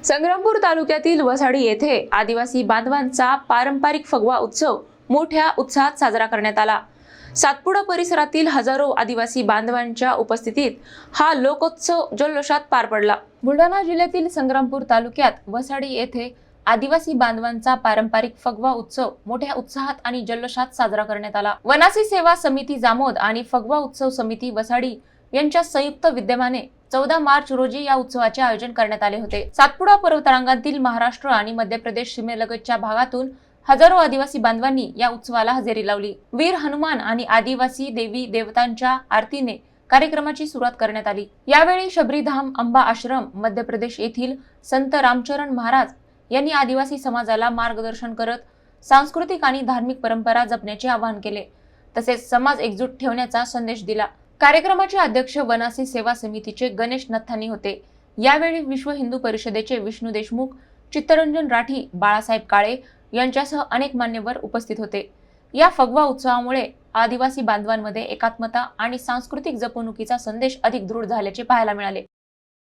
संग्रामपूर तालुक्यातील वसाडी येथे आदिवासी बांधवांचा पारंपरिक फगवा उत्सव मोठ्या उत्साहात साजरा करण्यात आला। सातपुडा परिसरातील हजारो आदिवासी बांधवांच्या उपस्थितीत हा लोकोत्सव जल्लोषात पार पडला। बुलढाणा जिल्ह्यातील संग्रामपूर तालुक्यात वसाडी येथे आदिवासी बांधवांचा पारंपरिक फगवा उत्सव मोठ्या उत्साहात आणि जल्लोषात साजरा करण्यात आला। वनासी सेवा समिती जामोद आणि फगवा उत्सव समिती वसाडी यांच्या संयुक्त विद्यमाने 14 मार्च रोजी या उत्सवाचे आयोजन करण्यात आले होते। सातपुडा पर्वतरांगातील महाराष्ट्र आणि मध्य प्रदेश सीमेलगतच्या भागातून हजारो आदिवासी बांधवांनी या उत्सवाला हजेरी लावली। वीर हनुमान आणि आदिवासी देवी देवतांच्या आरतीने कार्यक्रमाची सुरुवात करण्यात आली। यावेळी शबरीधाम अंबा आश्रम मध्य प्रदेश येथील संत रामचरण महाराज यांनी आदिवासी समाजाला मार्गदर्शन करत सांस्कृतिक आणि धार्मिक परंपरा जपण्याचे आवाहन केले, तसेच समाज एकजूट ठेवण्याचा संदेश दिला। कार्यक्रमाचे अध्यक्ष वनासी सेवा समितीचे गणेश नथानी होते। यावेळी विश्व हिंदू परिषदेचे विष्णू देशमुख, चित्तरंजन राठी, बाळासाहेब काळे यांच्यासह अनेक मान्यवर उपस्थित होते। या फगवा उत्सवामुळे आदिवासी बांधवांमध्ये एकात्मता आणि सांस्कृतिक जपणुकीचा संदेश अधिक दृढ झाल्याचे पाहायला मिळाले।